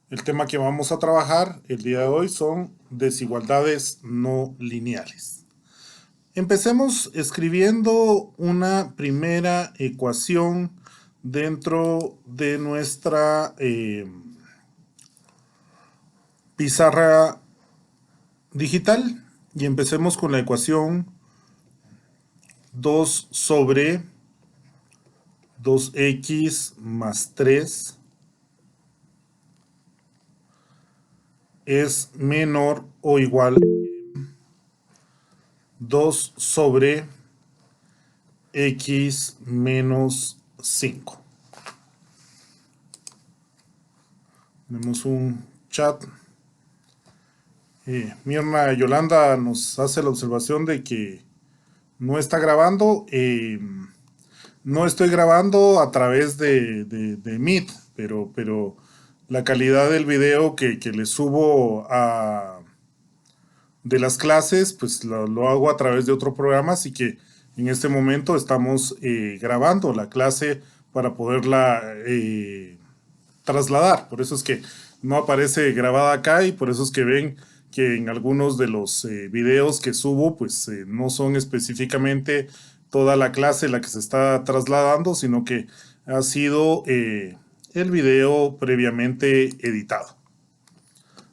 El tema que vamos a trabajar el día de hoy son desigualdades no lineales. Empecemos escribiendo una primera ecuación dentro de nuestra pizarra digital y empecemos con la ecuación 2 sobre 2x más 3 es menor o igual a 2 sobre x menos 5. Tenemos un chat. Mirna Yolanda nos hace la observación de que no está grabando. No estoy grabando a través de Meet, pero la calidad del video que le subo de las clases, pues lo hago a través de otro programa, así que en este momento estamos grabando la clase para poderla trasladar. Por eso es que no aparece grabada acá y por eso es que ven que en algunos de los videos que subo, pues no son específicamente toda la clase la que se está trasladando, sino que ha sido el video previamente editado.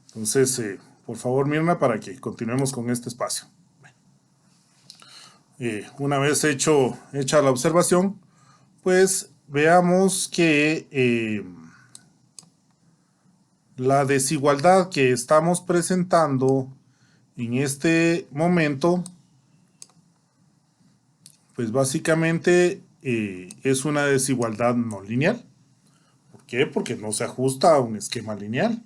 Entonces, por favor, Mirna, para que continuemos con este espacio. Una vez hecha la observación, pues veamos que la desigualdad que estamos presentando en este momento, pues básicamente es una desigualdad no lineal. ¿Por qué? Porque no se ajusta a un esquema lineal.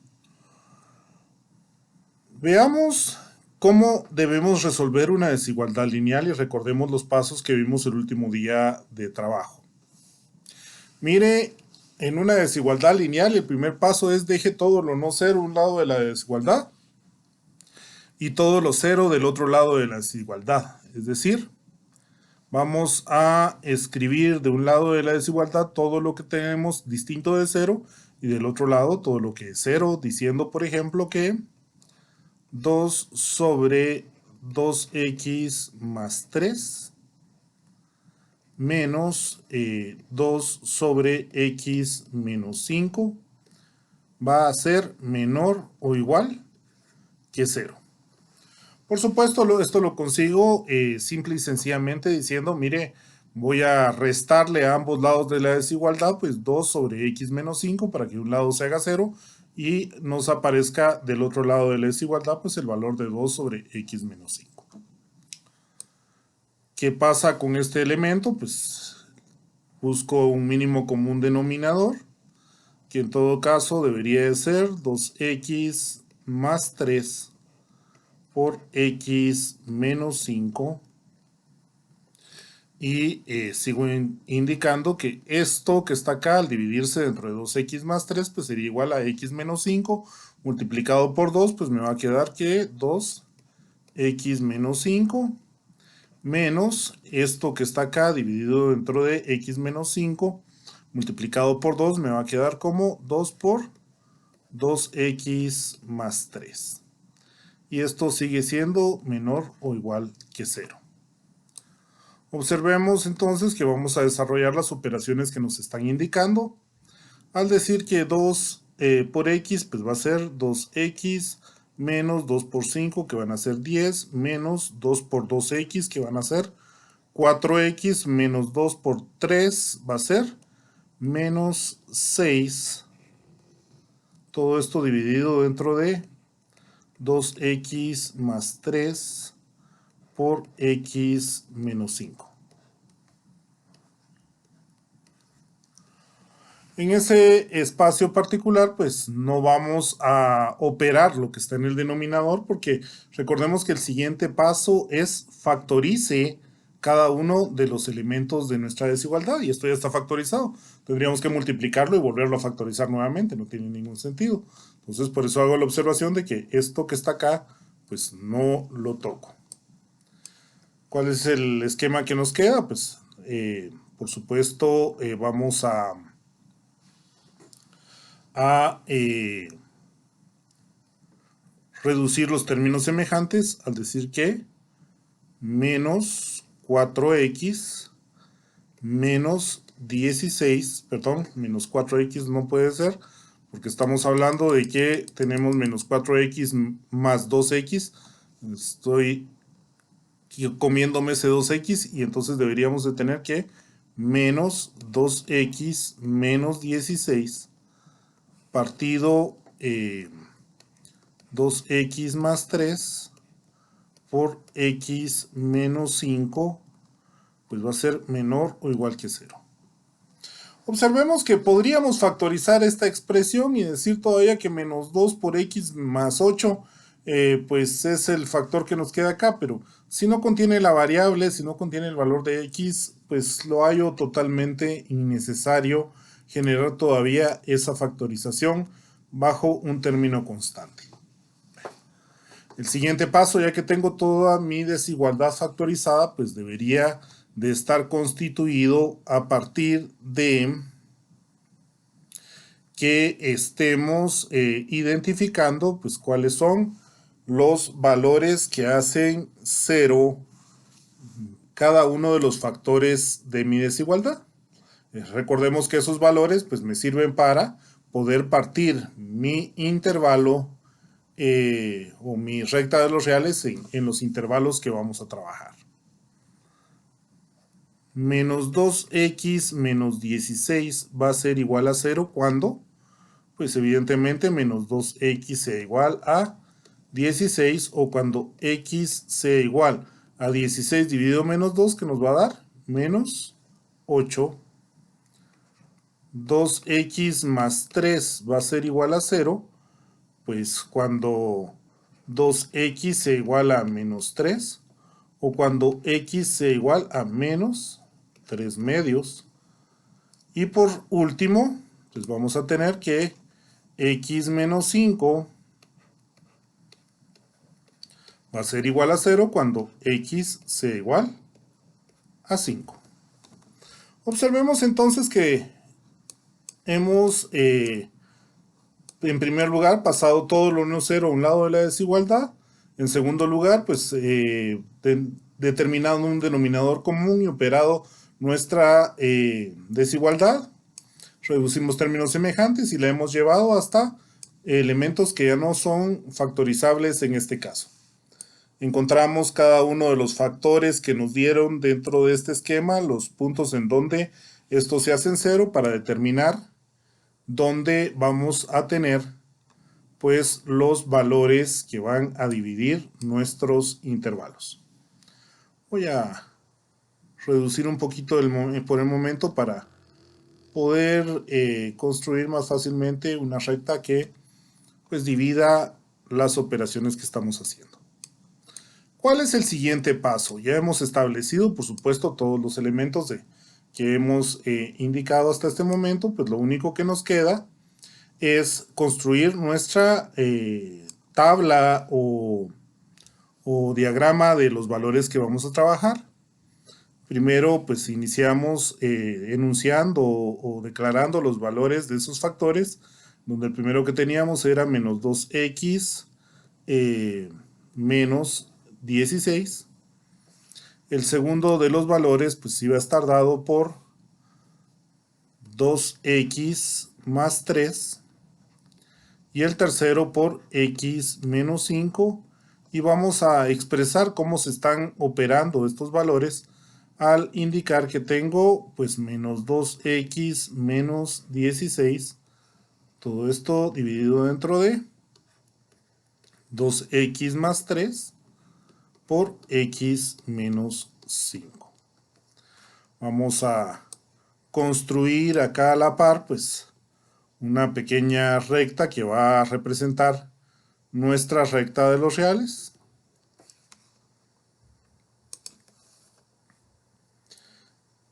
Veamos cómo debemos resolver una desigualdad lineal y recordemos los pasos que vimos el último día de trabajo. Mire, en una desigualdad lineal el primer paso es deje todo lo no cero a un lado de la desigualdad y todo lo cero del otro lado de la desigualdad. Es decir, vamos a escribir de un lado de la desigualdad todo lo que tenemos distinto de cero y del otro lado todo lo que es cero, diciendo por ejemplo que 2 sobre 2x más 3 menos 2 sobre x menos 5 va a ser menor o igual que 0. Por supuesto, esto lo consigo simple y sencillamente diciendo, mire, voy a restarle a ambos lados de la desigualdad, pues 2 sobre x menos 5 para que un lado se haga 0 y nos aparezca del otro lado de la desigualdad, pues el valor de 2 sobre x menos 5. ¿Qué pasa con este elemento? Pues busco un mínimo común denominador, que en todo caso debería de ser 2x más 3 por x menos 5. Y sigo indicando que esto que está acá, al dividirse dentro de 2x más 3, pues sería igual a x menos 5 multiplicado por 2, pues me va a quedar que 2x menos 5 menos esto que está acá dividido dentro de x menos 5 multiplicado por 2 me va a quedar como 2 por 2x más 3. Y esto sigue siendo menor o igual que 0. Observemos entonces que vamos a desarrollar las operaciones que nos están indicando. Al decir que 2 por x, pues va a ser 2x menos 2 por 5, que van a ser 10, menos 2 por 2x, que van a ser 4x, menos 2 por 3 va a ser menos 6. Todo esto dividido dentro de 2x más 3 por x menos 5. En ese espacio particular, pues no vamos a operar lo que está en el denominador porque recordemos que el siguiente paso es factorice cada uno de los elementos de nuestra desigualdad y esto ya está factorizado. Tendríamos que multiplicarlo y volverlo a factorizar nuevamente, no tiene ningún sentido. Entonces por eso hago la observación de que esto que está acá, pues no lo toco. ¿Cuál es el esquema que nos queda? Pues por supuesto vamos a reducir los términos semejantes al decir que menos 4x menos 16, perdón, menos 4x no puede ser, porque estamos hablando de que tenemos menos 4x más 2x. Estoy comiéndome ese 2x y entonces deberíamos de tener que menos 2x menos 16 partido 2x más 3 por x menos 5, pues va a ser menor o igual que 0. Observemos que podríamos factorizar esta expresión y decir todavía que menos 2 por x más 8 pues es el factor que nos queda acá, pero si no contiene la variable, si no contiene el valor de x, pues lo hallo totalmente innecesario generar todavía esa factorización bajo un término constante. El siguiente paso, ya que tengo toda mi desigualdad factorizada, pues debería de estar constituido a partir de que estemos identificando pues cuáles son los valores que hacen 0 cada uno de los factores de mi desigualdad. Recordemos que esos valores pues me sirven para poder partir mi intervalo o mi recta de los reales en los intervalos que vamos a trabajar. Menos 2x menos 16 va a ser igual a 0 cuando, pues evidentemente menos 2x sea igual a 16 o cuando x sea igual a 16 dividido menos 2, que nos va a dar menos 8. 2x más 3 va a ser igual a 0, pues cuando 2x sea igual a menos 3 o cuando x sea igual a menos 3 medios. Y por último, pues vamos a tener que x menos 5 va a ser igual a 0 cuando x sea igual a 5. Observemos entonces que hemos, en primer lugar, pasado todo lo menos 0 a un lado de la desigualdad. En segundo lugar, pues determinado un denominador común y operado nuestra desigualdad. Reducimos términos semejantes y la hemos llevado hasta elementos que ya no son factorizables en este caso. Encontramos cada uno de los factores que nos dieron dentro de este esquema, los puntos en donde estos se hacen 0 para determinar dónde vamos a tener pues los valores que van a dividir nuestros intervalos. Voy a reducir un poquito por el momento para poder construir más fácilmente una recta que pues divida las operaciones que estamos haciendo. ¿Cuál es el siguiente paso? Ya hemos establecido, por supuesto, todos los elementos que hemos indicado hasta este momento, pues lo único que nos queda es construir nuestra tabla o diagrama de los valores que vamos a trabajar. Primero, pues iniciamos enunciando o declarando los valores de esos factores, donde el primero que teníamos era menos 2x menos 16. El segundo de los valores pues iba a estar dado por 2x más 3 y el tercero por x menos 5, y vamos a expresar cómo se están operando estos valores al indicar que tengo pues menos 2x menos 16, todo esto dividido dentro de 2x más 3 por x menos 5. Vamos a construir acá a la par pues una pequeña recta que va a representar nuestra recta de los reales.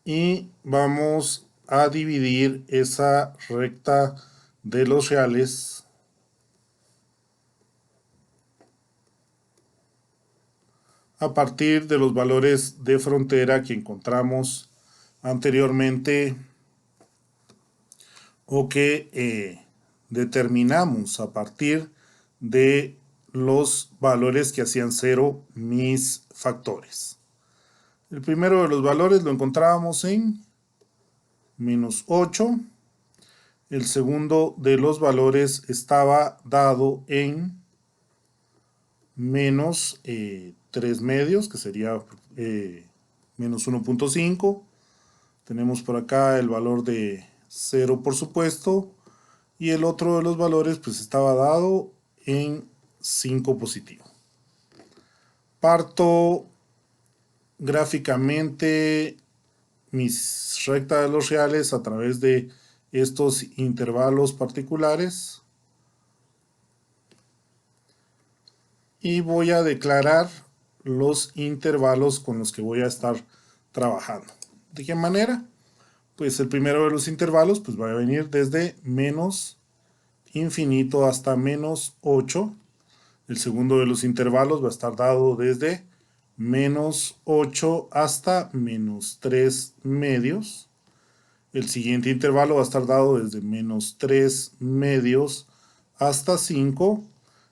Y vamos a dividir esa recta de los reales a partir de los valores de frontera que encontramos anteriormente o que determinamos a partir de los valores que hacían 0 mis factores. El primero de los valores lo encontrábamos en menos 8. El segundo de los valores estaba dado en menos 3 medios, que sería menos 1.5. Tenemos por acá el valor de 0, por supuesto. Y el otro de los valores pues estaba dado en 5 positivo. Parto gráficamente mis rectas de los reales a través de estos intervalos particulares. Y voy a declarar los intervalos con los que voy a estar trabajando. ¿De qué manera? Pues el primero de los intervalos pues va a venir desde menos infinito hasta menos 8. El segundo de los intervalos va a estar dado desde menos 8 hasta menos 3 medios. El siguiente intervalo va a estar dado desde menos 3 medios hasta 5.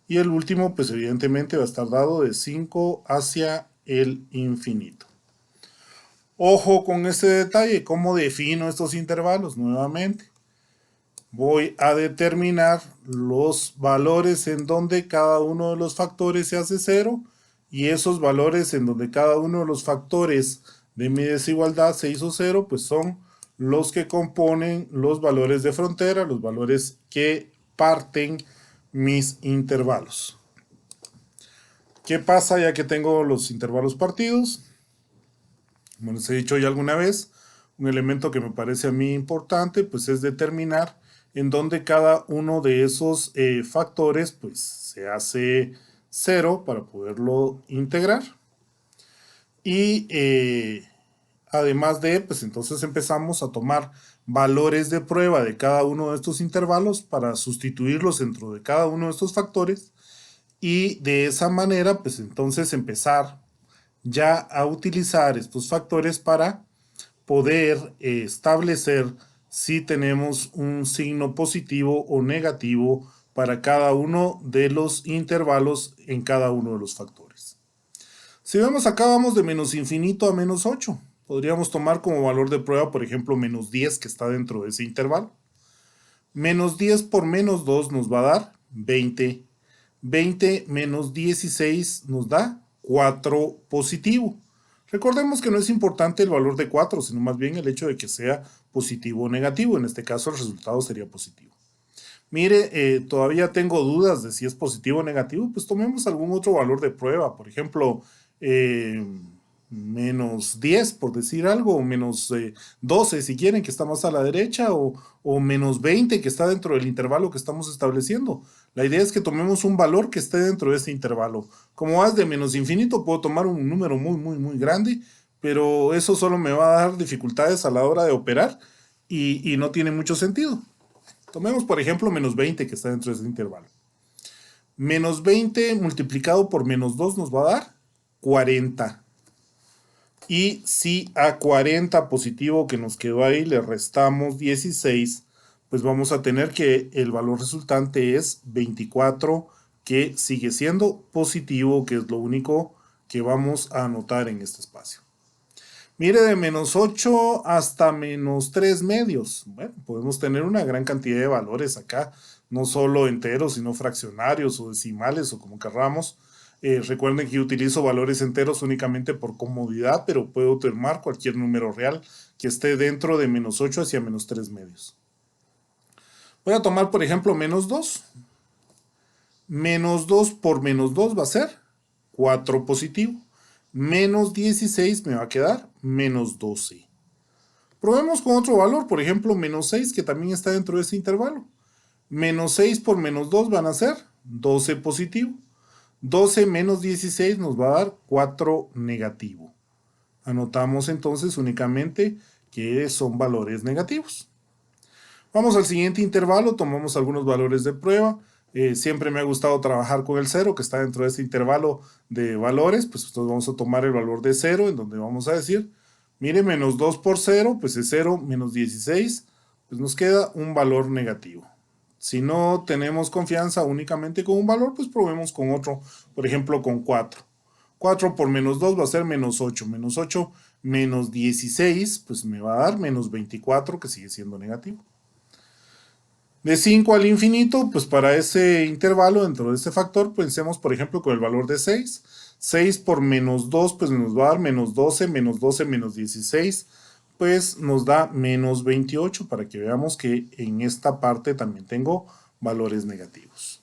Y el último, pues evidentemente va a estar dado de 5 hacia el infinito. Ojo con este detalle, ¿cómo defino estos intervalos? Nuevamente, voy a determinar los valores en donde cada uno de los factores se hace 0 y esos valores en donde cada uno de los factores de mi desigualdad se hizo 0, pues son los que componen los valores de frontera, los valores que parten mis intervalos. ¿Qué pasa ya que tengo los intervalos partidos? Como les he dicho ya alguna vez, un elemento que me parece a mí importante pues es determinar en dónde cada uno de esos factores pues se hace 0 para poderlo integrar. Y además de, pues entonces empezamos a tomar valores de prueba de cada uno de estos intervalos para sustituirlos dentro de cada uno de estos factores y de esa manera pues entonces empezar ya a utilizar estos factores para poder establecer si tenemos un signo positivo o negativo para cada uno de los intervalos en cada uno de los factores. Si vemos acá vamos de menos infinito a menos 8. Podríamos tomar como valor de prueba, por ejemplo, menos 10 que está dentro de ese intervalo. Menos 10 por menos 2 nos va a dar 20. 20 menos 16 nos da 4 positivo. Recordemos que no es importante el valor de 4, sino más bien el hecho de que sea positivo o negativo. En este caso el resultado sería positivo. Mire, todavía tengo dudas de si es positivo o negativo, pues tomemos algún otro valor de prueba. Por ejemplo, menos 10, por decir algo, o menos 12 si quieren, que está más a la derecha, o menos 20 que está dentro del intervalo que estamos estableciendo. La idea es que tomemos un valor que esté dentro de este intervalo. Como es de menos infinito, puedo tomar un número muy grande, pero eso solo me va a dar dificultades a la hora de operar y no tiene mucho sentido. Tomemos, por ejemplo, menos 20 que está dentro de ese intervalo. Menos 20 multiplicado por menos 2 nos va a dar 40. Y si a 40 positivo que nos quedó ahí le restamos 16, pues vamos a tener que el valor resultante es 24, que sigue siendo positivo, que es lo único que vamos a anotar en este espacio. Mire, de menos 8 hasta menos 3 medios. Bueno, podemos tener una gran cantidad de valores acá, no solo enteros, sino fraccionarios o decimales o como querramos. Recuerden que yo utilizo valores enteros únicamente por comodidad, pero puedo tomar cualquier número real que esté dentro de menos 8 hacia menos 3 medios. Voy a tomar, por ejemplo, menos 2. Menos 2 por menos 2 va a ser 4 positivo. Menos 16 me va a quedar menos 12. Probemos con otro valor, por ejemplo, menos 6, que también está dentro de ese intervalo. Menos 6 por menos 2 van a ser 12 positivo. 12 menos 16 nos va a dar 4 negativo. Anotamos entonces únicamente que son valores negativos. Vamos al siguiente intervalo, tomamos algunos valores de prueba. Siempre me ha gustado trabajar con el 0, que está dentro de este intervalo de valores. Pues entonces vamos a tomar el valor de 0, en donde vamos a decir, mire, menos 2 por 0, pues es 0, menos 16, pues nos queda un valor negativo. Si no tenemos confianza únicamente con un valor, pues probemos con otro, por ejemplo con 4. 4 por menos 2 va a ser menos 8. Menos 8 menos 16, pues me va a dar menos 24, que sigue siendo negativo. De 5 al infinito, pues para ese intervalo dentro de este factor, pensemos por ejemplo con el valor de 6. 6 por menos 2, pues nos va a dar menos 12, menos 12 menos 16, pues nos da menos 28, para que veamos que en esta parte también tengo valores negativos.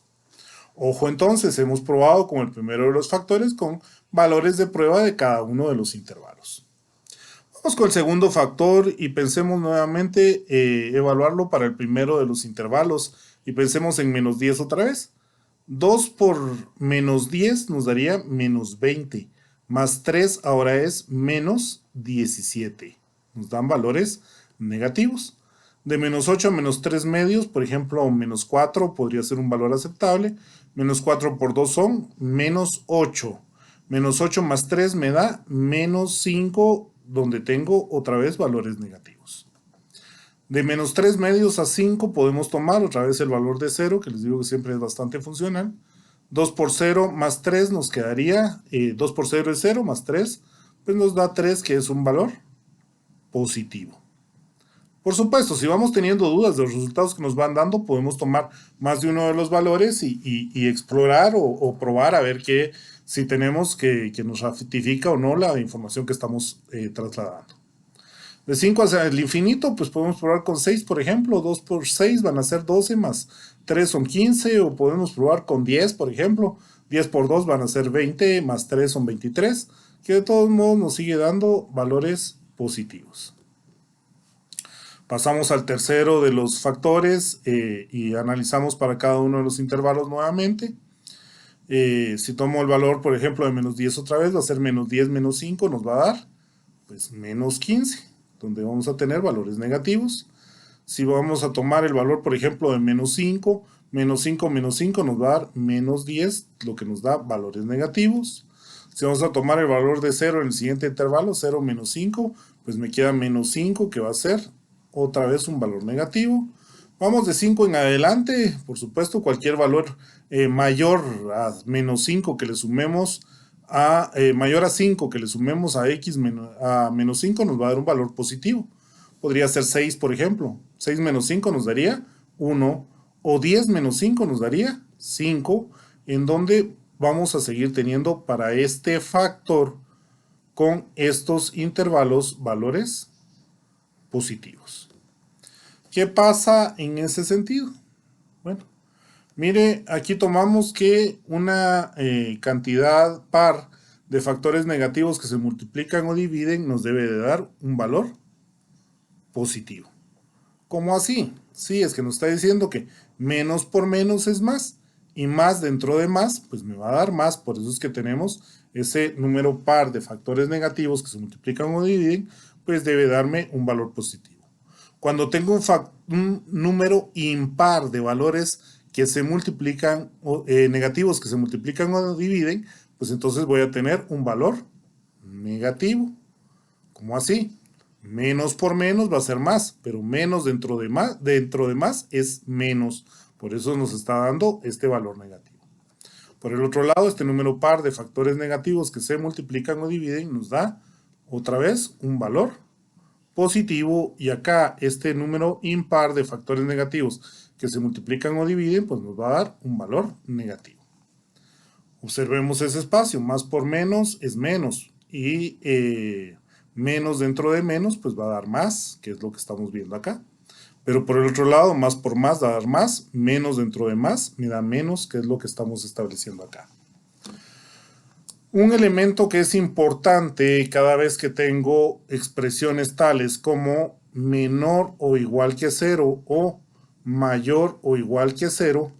Ojo entonces, hemos probado con el primero de los factores con valores de prueba de cada uno de los intervalos. Vamos con el segundo factor y pensemos nuevamente evaluarlo para el primero de los intervalos y pensemos en menos 10 otra vez. 2 por menos 10 nos daría menos 20, más 3 ahora es menos 17. Nos dan valores negativos. De menos 8 a menos 3 medios, por ejemplo, menos 4 podría ser un valor aceptable. Menos 4 por 2 son menos 8. Menos 8 más 3 me da menos 5, donde tengo otra vez valores negativos. De menos 3 medios a 5 podemos tomar otra vez el valor de 0, que les digo que siempre es bastante funcional. 2 por 0 más 3 nos quedaría, 2 por 0 es 0 más 3, pues nos da 3, que es un valor positivo. Por supuesto, si vamos teniendo dudas de los resultados que nos van dando, podemos tomar más de uno de los valores y explorar o probar a ver si tenemos que nos ratifica o no la información que estamos trasladando. De 5 hacia el infinito, pues podemos probar con 6, por ejemplo. 2 por 6 van a ser 12, más 3 son 15, o podemos probar con 10, por ejemplo. 10 por 2 van a ser 20, más 3 son 23, que de todos modos nos sigue dando valores positivos. Pasamos al tercero de los factores y analizamos para cada uno de los intervalos nuevamente. Si tomo el valor, por ejemplo, de menos 10 otra vez, va a ser menos 10 menos 5, nos va a dar pues menos 15, donde vamos a tener valores negativos. Si vamos a tomar el valor, por ejemplo, de menos 5 menos 5 menos 5 nos va a dar menos 10, lo que nos da valores negativos. Si vamos a tomar el valor de 0 en el siguiente intervalo, 0 menos 5, pues me queda menos 5, que va a ser otra vez un valor negativo. Vamos de 5 en adelante, por supuesto, cualquier valor mayor a menos 5 que le sumemos mayor a 5 que le sumemos a x a menos 5 nos va a dar un valor positivo. Podría ser 6, por ejemplo. 6 menos 5 nos daría 1, o 10 menos 5 nos daría 5, en donde vamos a seguir teniendo para este factor con estos intervalos valores positivos. ¿Qué pasa en ese sentido? Bueno, mire, aquí tomamos que una cantidad par de factores negativos que se multiplican o dividen nos debe de dar un valor positivo. ¿Cómo así? Sí, es que nos está diciendo que menos por menos es más, y más dentro de más, pues me va a dar más. Por eso es que tenemos ese número par de factores negativos que se multiplican o dividen, pues debe darme un valor positivo. Cuando tengo un número impar de valores que se multiplican, negativos que se multiplican o dividen, pues entonces voy a tener un valor negativo. ¿Cómo así? Menos por menos va a ser más, pero menos dentro de más es menos. Por eso nos está dando este valor negativo. Por el otro lado, este número par de factores negativos que se multiplican o dividen nos da otra vez un valor positivo, y acá este número impar de factores negativos que se multiplican o dividen, pues nos va a dar un valor negativo. Observemos ese espacio, más por menos es menos, y menos dentro de menos pues va a dar más, que es lo que estamos viendo acá. Pero por el otro lado, más por más va a dar más, menos dentro de más me da menos, que es lo que estamos estableciendo acá. Un elemento que es importante cada vez que tengo expresiones tales como menor o igual que 0 o mayor o igual que 0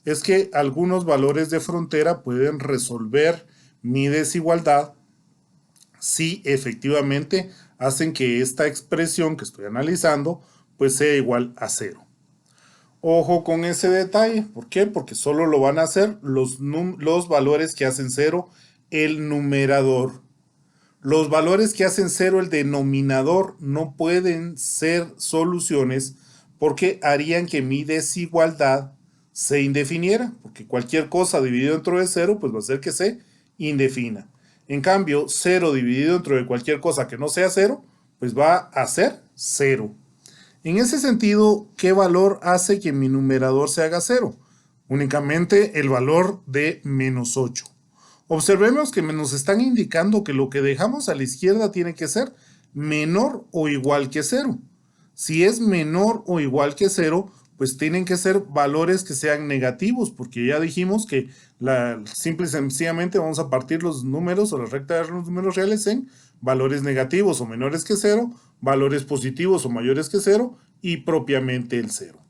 es que algunos valores de frontera pueden resolver mi desigualdad si efectivamente hacen que esta expresión que estoy analizando pues sea igual a 0. Ojo con ese detalle. ¿Por qué? Porque solo lo van a hacer los valores que hacen 0 el numerador. Los valores que hacen 0 el denominador no pueden ser soluciones porque harían que mi desigualdad se indefiniera, porque cualquier cosa dividido dentro de 0, pues va a hacer que se indefina. En cambio, 0 dividido dentro de cualquier cosa que no sea 0, pues va a ser 0. En ese sentido, ¿qué valor hace que mi numerador se haga 0? Únicamente el valor de menos 8. Observemos que nos están indicando que lo que dejamos a la izquierda tiene que ser menor o igual que 0. Si es menor o igual que 0, pues tienen que ser valores que sean negativos, porque ya dijimos que simple y sencillamente vamos a partir los números o la recta de los números reales en valores negativos o menores que 0, valores positivos o mayores que 0 y propiamente el 0.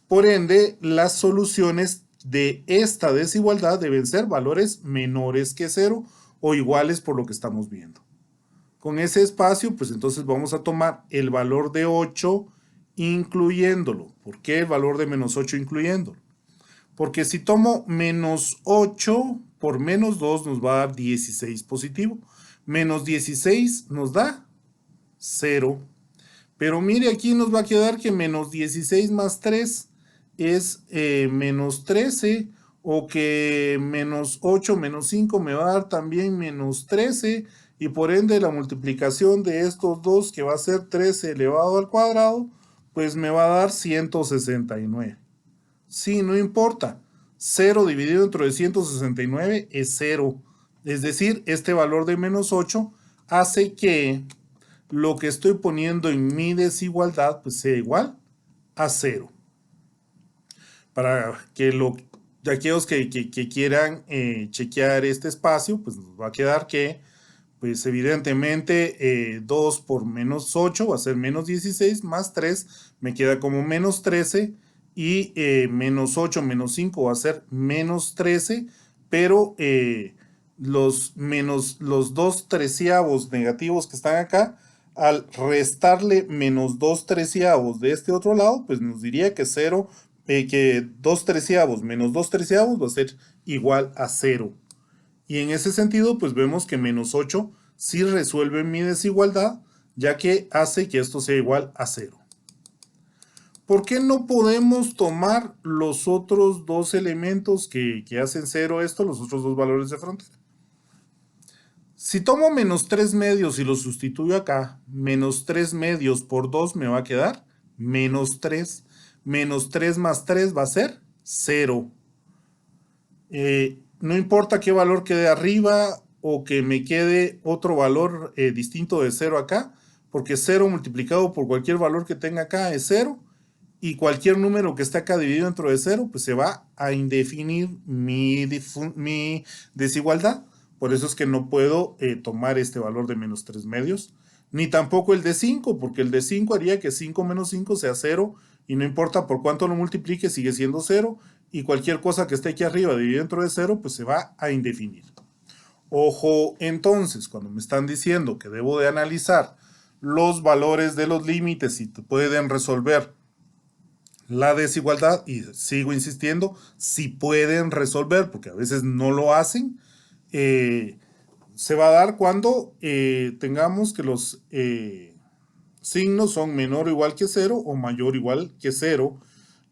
Por ende, las soluciones de esta desigualdad deben ser valores menores que 0 o iguales por lo que estamos viendo. Con ese espacio, pues entonces vamos a tomar el valor de 8 incluyéndolo. ¿Por qué el valor de menos 8 incluyéndolo? Porque si tomo menos 8 por menos 2 nos va a dar 16 positivo. Menos 16 nos da 0. Pero mire, aquí nos va a quedar que menos 16 más 3 es menos 13, o que menos 8 menos 5 me va a dar también menos 13, y por ende la multiplicación de estos dos, que va a ser 13 elevado al cuadrado, pues me va a dar 169. Sí, no importa. 0 dividido entre 169 es 0. Es decir, este valor de menos 8 hace que lo que estoy poniendo en mi desigualdad pues sea igual a 0. Para que aquellos que quieran chequear este espacio, pues nos va a quedar que, pues evidentemente, 2 por menos 8 va a ser menos 16, más 3 me queda como menos 13, y menos 8 menos 5 va a ser menos 13, pero los dos treceavos negativos que están acá, al restarle menos 2 treceavos de este otro lado, pues nos diría que 0, que 2 treceavos menos 2 treceavos va a ser igual a 0. Y en ese sentido, pues vemos que menos 8 sí resuelve mi desigualdad, ya que hace que esto sea igual a 0. ¿Por qué no podemos tomar los otros dos elementos que hacen 0 esto, los otros dos valores de frontera? Si tomo menos 3 medios y lo sustituyo acá, menos 3 medios por 2 me va a quedar menos 3. Menos 3 más 3 va a ser 0. No importa qué valor quede arriba o que me quede otro valor distinto de 0 acá, porque 0 multiplicado por cualquier valor que tenga acá es 0, y cualquier número que esté acá dividido dentro de 0, pues se va a indefinir mi desigualdad. Por eso es que no puedo tomar este valor de menos 3 medios, ni tampoco el de 5, porque el de 5 haría que 5 menos 5 sea 0, y no importa por cuánto lo multiplique, sigue siendo 0, y cualquier cosa que esté aquí arriba dividido dentro de 0, pues se va a indefinir. Ojo, entonces, cuando me están diciendo que debo de analizar los valores de los límites y pueden resolver la desigualdad, y sigo insistiendo, si pueden resolver, porque a veces no lo hacen, se va a dar cuando tengamos que los signos son menor o igual que 0 o mayor o igual que 0,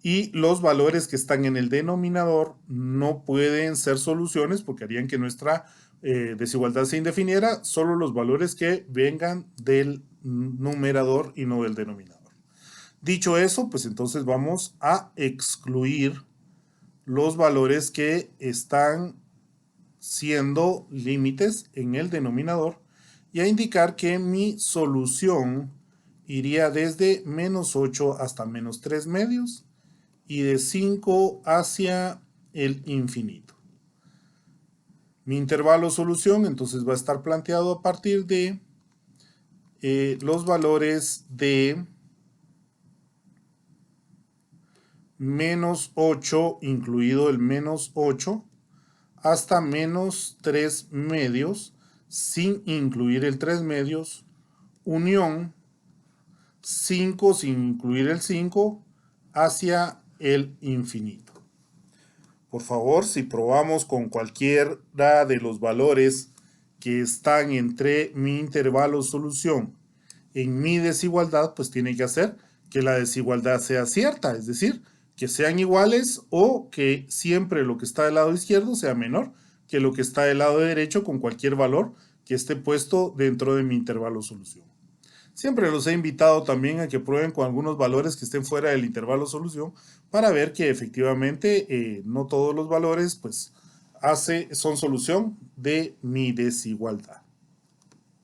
y los valores que están en el denominador no pueden ser soluciones porque harían que nuestra desigualdad se indefiniera, solo los valores que vengan del numerador y no del denominador. Dicho eso, pues entonces vamos a excluir los valores que están siendo límites en el denominador y a indicar que mi solución iría desde menos 8 hasta menos 3 medios y de 5 hacia el infinito. Mi intervalo solución entonces va a estar planteado a partir de los valores de menos 8, incluido el menos 8, hasta menos 3 medios, sin incluir el 3 medios, unión 5 sin incluir el 5, hacia el infinito. Por favor, si probamos con cualquiera de los valores que están entre mi intervalo solución en mi desigualdad, pues tiene que hacer que la desigualdad sea cierta, es decir, que sean iguales o que siempre lo que está del lado izquierdo sea menor que lo que está del lado derecho con cualquier valor que esté puesto dentro de mi intervalo solución. Siempre los he invitado también a que prueben con algunos valores que estén fuera del intervalo solución para ver que efectivamente no todos los valores pues son solución de mi desigualdad.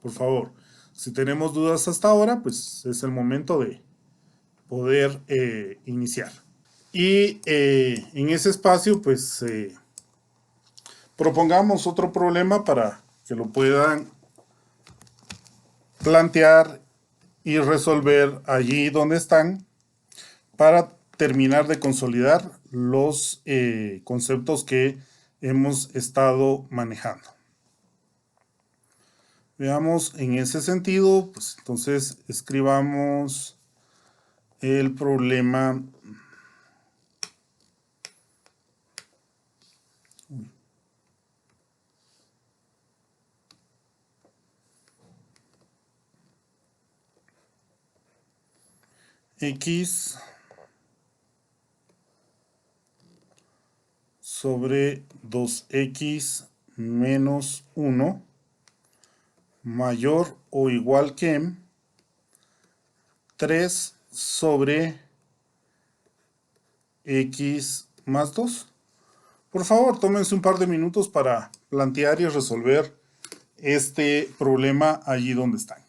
Por favor, si tenemos dudas hasta ahora, pues es el momento de poder iniciar. Y en ese espacio, pues propongamos otro problema para que lo puedan plantear y resolver allí donde están para terminar de consolidar los conceptos que hemos estado manejando. Veamos en ese sentido, pues entonces escribamos el problema. X sobre 2x menos 1 mayor o igual que 3 sobre x más 2. Por favor, tómense un par de minutos para plantear y resolver este problema allí donde están.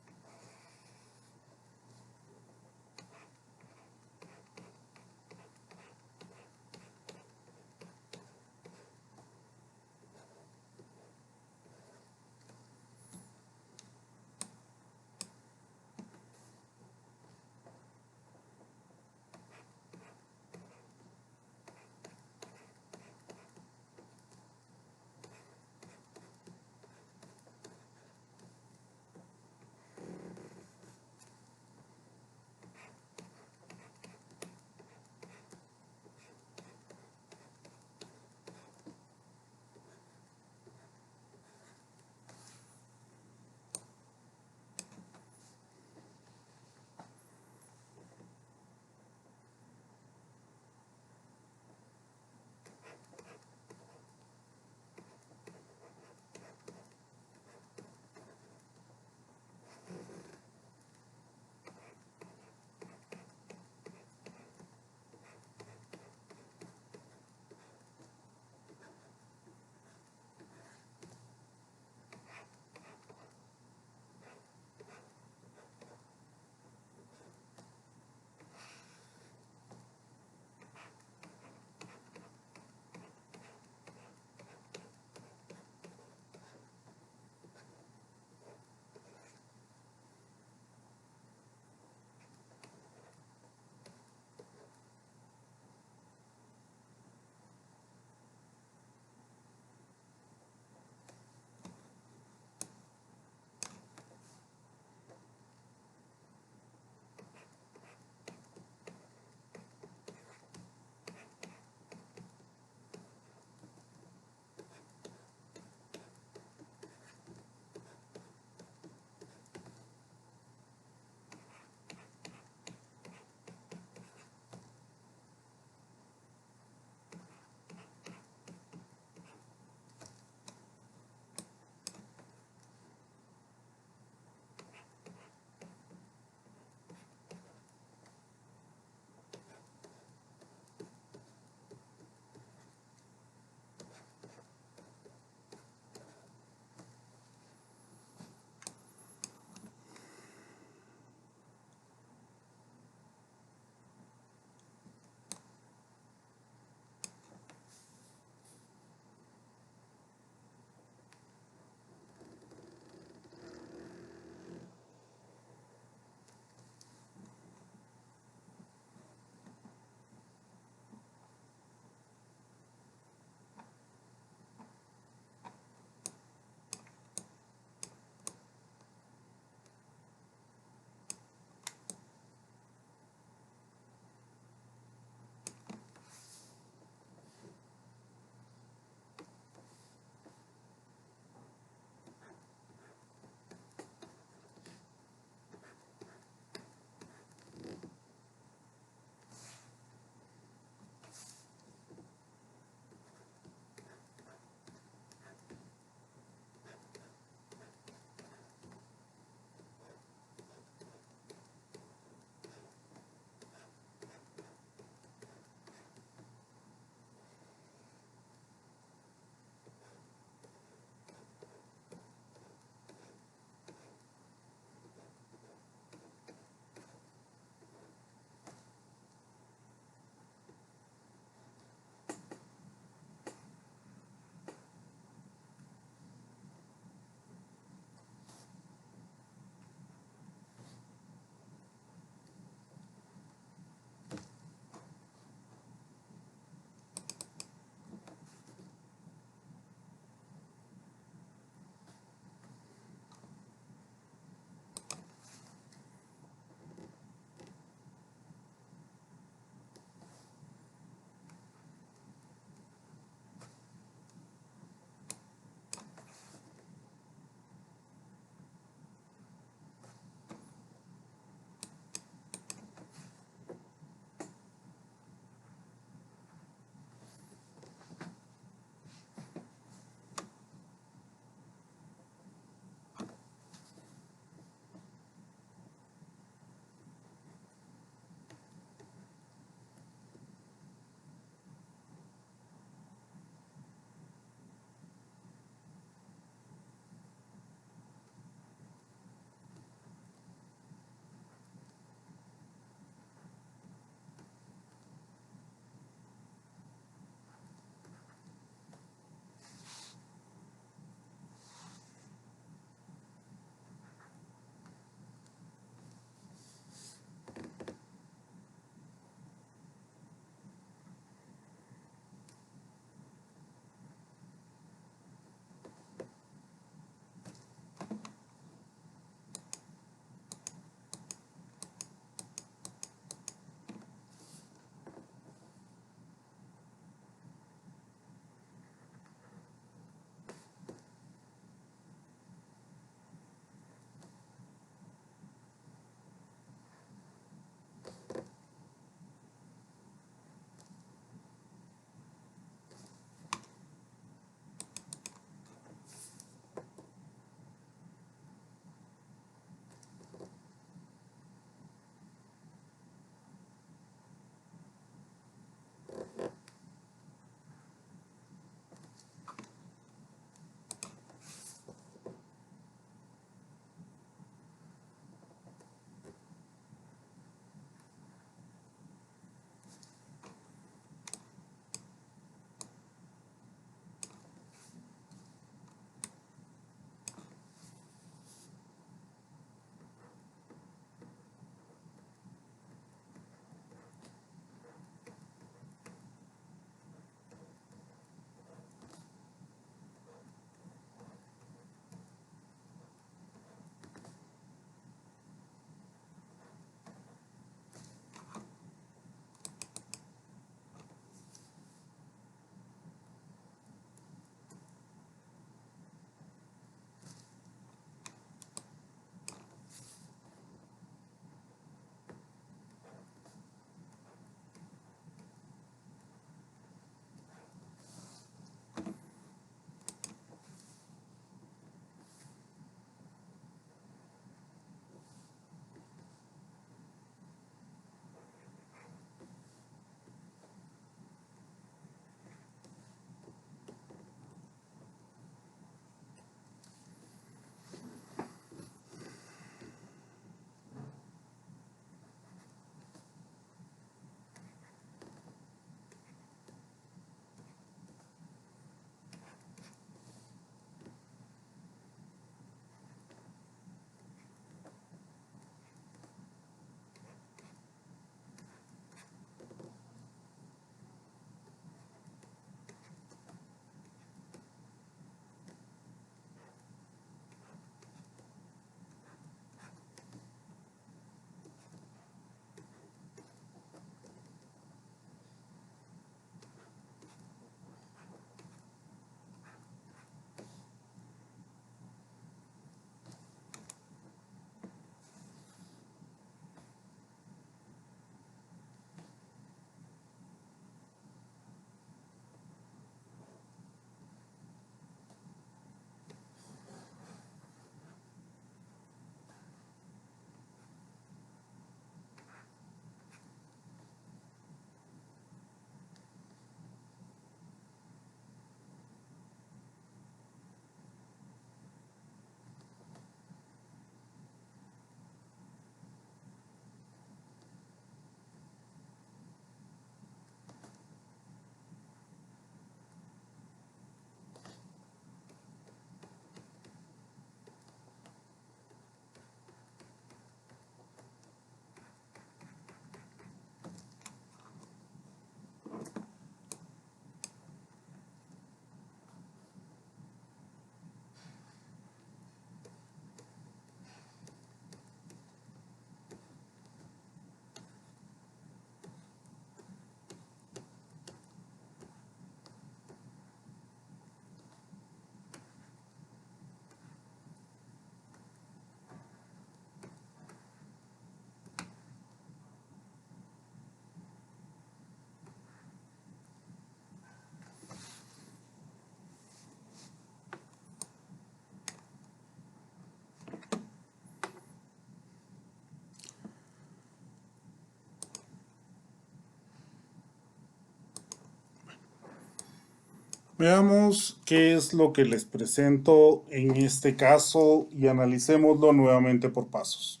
Veamos qué es lo que les presento en este caso y analicémoslo nuevamente por pasos.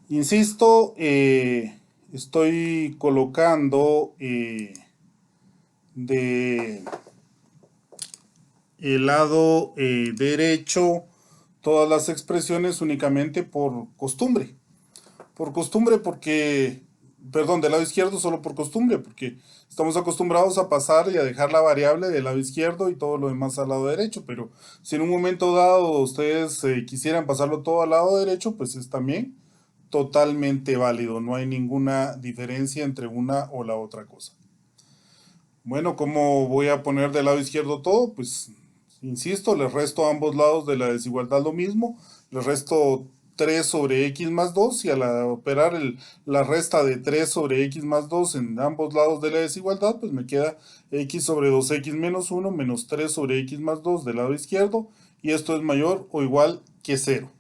Insisto, estoy colocando de el lado derecho todas las expresiones únicamente por costumbre. Por costumbre porque, perdón, del lado izquierdo solo por costumbre, porque estamos acostumbrados a pasar y a dejar la variable del lado izquierdo y todo lo demás al lado derecho, pero si en un momento dado ustedes quisieran pasarlo todo al lado derecho, pues es también totalmente válido, no hay ninguna diferencia entre una o la otra cosa. Bueno, ¿cómo voy a poner del lado izquierdo todo? Pues, insisto, les resto a ambos lados de la desigualdad lo mismo. Les resto 3 sobre x más 2 y al operar la resta de 3 sobre x más 2 en ambos lados de la desigualdad, pues me queda x sobre 2x menos 1 menos 3 sobre x más 2 del lado izquierdo y esto es mayor o igual que 0.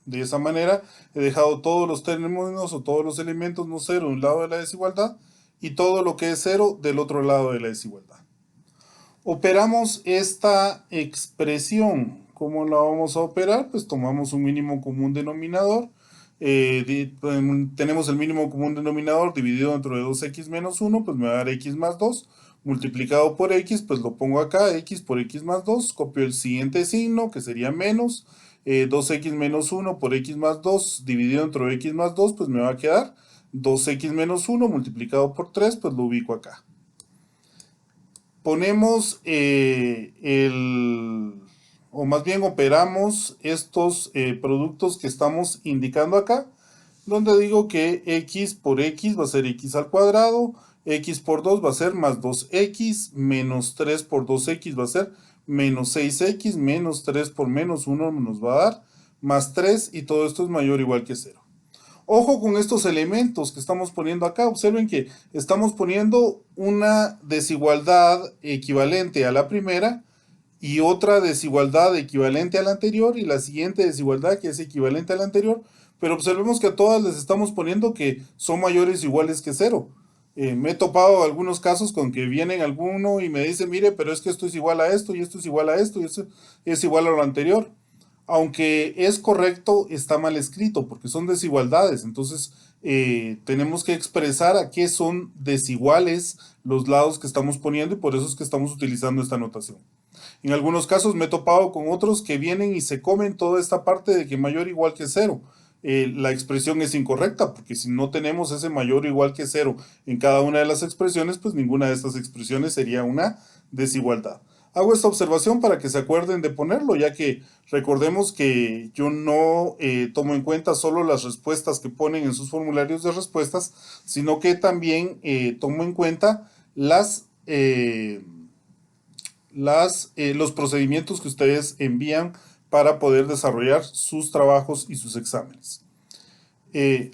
De esa manera he dejado todos los términos o todos los elementos no cero de un lado de la desigualdad y todo lo que es cero del otro lado de la desigualdad. Operamos esta expresión. ¿Cómo la vamos a operar? Pues tomamos un mínimo común denominador. Tenemos el mínimo común denominador dividido dentro de 2x menos 1, pues me va a dar x más 2. Multiplicado por x, pues lo pongo acá, x por x más 2. Copio el siguiente signo, que sería menos. 2x menos 1 por x más 2 dividido entre x más 2, pues me va a quedar 2x menos 1 multiplicado por 3, pues lo ubico acá. Ponemos o más bien operamos estos productos que estamos indicando acá, donde digo que x por x va a ser x al cuadrado, x por 2 va a ser más 2x, menos 3 por 2x va a ser menos 6x, menos 3 por menos 1 nos va a dar más 3 y todo esto es mayor o igual que 0. Ojo con estos elementos que estamos poniendo acá. Observen que estamos poniendo una desigualdad equivalente a la primera y otra desigualdad equivalente a la anterior y la siguiente desigualdad que es equivalente a la anterior. Pero observemos que a todas les estamos poniendo que son mayores o iguales que 0. Me he topado algunos casos con que vienen alguno y me dice, mire, pero es que esto es igual a esto y esto es igual a esto y esto es igual a lo anterior. Aunque es correcto, está mal escrito porque son desigualdades. Entonces, tenemos que expresar a qué son desiguales los lados que estamos poniendo y por eso es que estamos utilizando esta notación. En algunos casos me he topado con otros que vienen y se comen toda esta parte de que mayor o igual que 0. La expresión es incorrecta porque si no tenemos ese mayor o igual que 0 en cada una de las expresiones, pues ninguna de estas expresiones sería una desigualdad. Hago esta observación para que se acuerden de ponerlo, ya que recordemos que yo no tomo en cuenta solo las respuestas que ponen en sus formularios de respuestas, sino que también tomo en cuenta los procedimientos que ustedes envían para poder desarrollar sus trabajos y sus exámenes.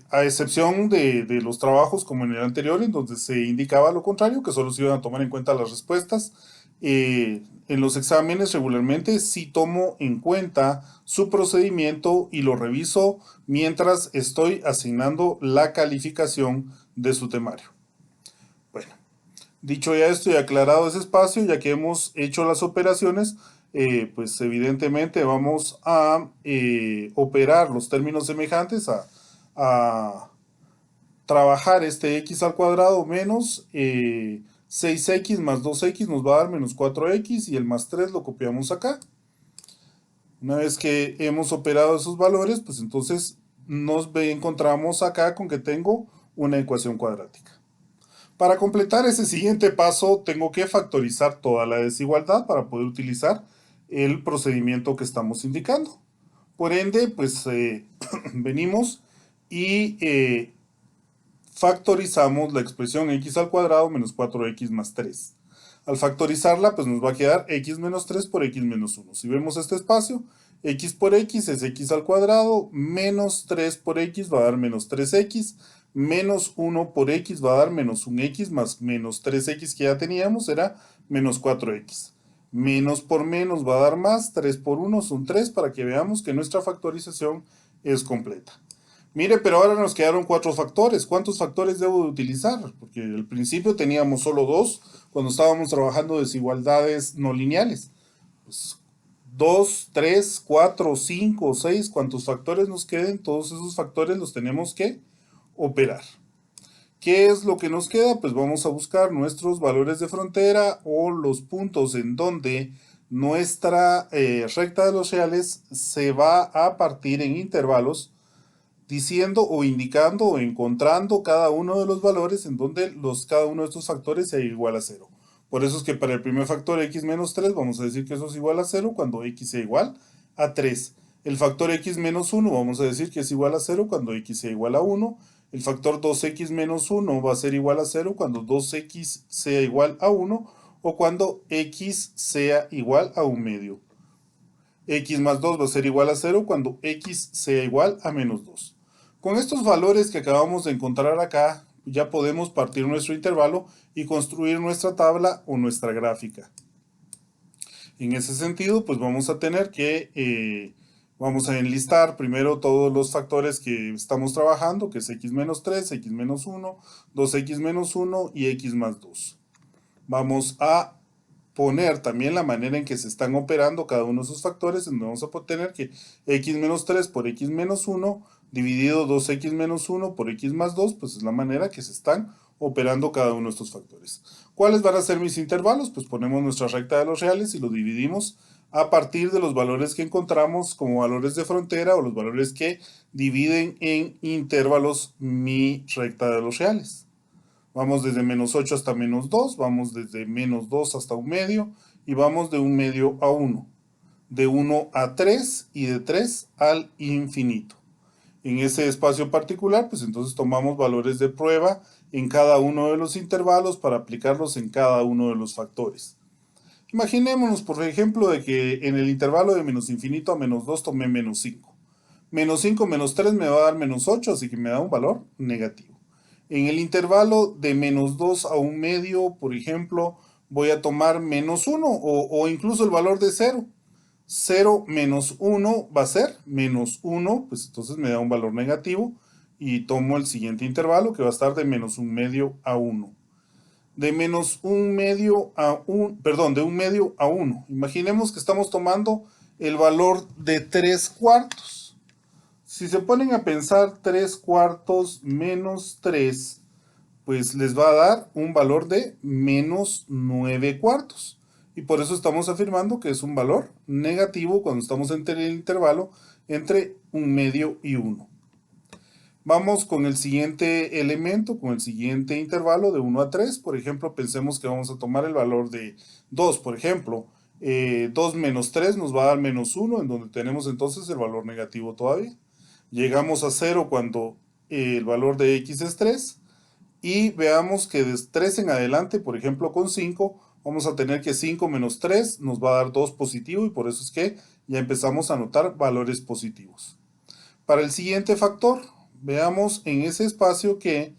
A excepción de los trabajos como en el anterior, en donde se indicaba lo contrario, que solo se iban a tomar en cuenta las respuestas, en los exámenes regularmente sí tomo en cuenta su procedimiento y lo reviso mientras estoy asignando la calificación de su temario. Bueno, dicho ya esto y aclarado ese espacio, ya que hemos hecho las operaciones, pues evidentemente vamos a operar los términos semejantes a trabajar este x al cuadrado menos 6x más 2x nos va a dar menos 4x y el más 3 lo copiamos acá. Una vez que hemos operado esos valores, pues entonces nos encontramos acá con que tengo una ecuación cuadrática. Para completar ese siguiente paso, tengo que factorizar toda la desigualdad para poder utilizar el procedimiento que estamos indicando. Por ende, pues venimos y factorizamos la expresión x al cuadrado menos 4x más 3. Al factorizarla, pues nos va a quedar x menos 3 por x menos 1. Si vemos este espacio, x por x es x al cuadrado, menos 3 por x va a dar menos 3x, menos 1 por x va a dar menos 1x más menos 3x que ya teníamos será menos 4x. Menos por menos va a dar más, 3 por 1 son 3 para que veamos que nuestra factorización es completa. Mire, pero ahora nos quedaron 4 factores. ¿Cuántos factores debo de utilizar? Porque al principio teníamos solo 2 cuando estábamos trabajando desigualdades no lineales. Pues 2, 3, 4, 5, 6, cuantos factores nos queden, todos esos factores los tenemos que operar. ¿Qué es lo que nos queda? Pues vamos a buscar nuestros valores de frontera o los puntos en donde nuestra recta de los reales se va a partir en intervalos diciendo o indicando o encontrando cada uno de los valores en donde cada uno de estos factores sea igual a 0. Por eso es que para el primer factor x menos 3 vamos a decir que eso es igual a 0 cuando x sea igual a 3. El factor x menos 1 vamos a decir que es igual a 0 cuando x sea igual a 1. El factor 2x menos 1 va a ser igual a 0 cuando 2x sea igual a 1 o cuando x sea igual a 1 medio. X más 2 va a ser igual a 0 cuando x sea igual a menos 2. Con estos valores que acabamos de encontrar acá, ya podemos partir nuestro intervalo y construir nuestra tabla o nuestra gráfica. En ese sentido, pues vamos a tener que, vamos a enlistar primero todos los factores que estamos trabajando, que es x menos 3, x menos 1, 2x menos 1 y x más 2. Vamos a poner también la manera en que se están operando cada uno de esos factores, en donde vamos a tener que x menos 3 por x menos 1 dividido 2x menos 1 por x más 2, pues es la manera que se están operando cada uno de estos factores. ¿Cuáles van a ser mis intervalos? Pues ponemos nuestra recta de los reales y lo dividimos a partir de los valores que encontramos como valores de frontera o los valores que dividen en intervalos mi recta de los reales. Vamos desde menos 8 hasta menos 2, vamos desde menos 2 hasta 1 medio y vamos de 1 medio a 1, de 1 a 3 y de 3 al infinito. En ese espacio particular, pues entonces tomamos valores de prueba en cada uno de los intervalos para aplicarlos en cada uno de los factores. Imaginémonos, por ejemplo, de que en el intervalo de menos infinito a menos 2 tomé menos 5. Menos 5 menos 3 me va a dar menos 8, así que me da un valor negativo. En el intervalo de menos 2 a 1 medio, por ejemplo, voy a tomar menos 1 o incluso el valor de 0. 0 menos 1 va a ser menos 1, pues entonces me da un valor negativo y tomo el siguiente intervalo que va a estar de menos 1 medio a 1. De menos 1 medio a 1, perdón, de 1 medio a 1. Imaginemos que estamos tomando el valor de 3 cuartos. Si se ponen a pensar 3 cuartos menos 3, pues les va a dar un valor de menos 9 cuartos. Y por eso estamos afirmando que es un valor negativo cuando estamos entre el intervalo entre 1 medio y 1. Vamos con el siguiente elemento, con el siguiente intervalo de 1 a 3. Por ejemplo, pensemos que vamos a tomar el valor de 2. Por ejemplo, 2 menos 3 nos va a dar menos 1, en donde tenemos entonces el valor negativo todavía. Llegamos a 0 cuando el valor de x es 3. Y veamos que de 3 en adelante, por ejemplo con 5, vamos a tener que 5 menos 3 nos va a dar 2 positivo y por eso es que ya empezamos a anotar valores positivos. Para el siguiente factor, veamos en ese espacio que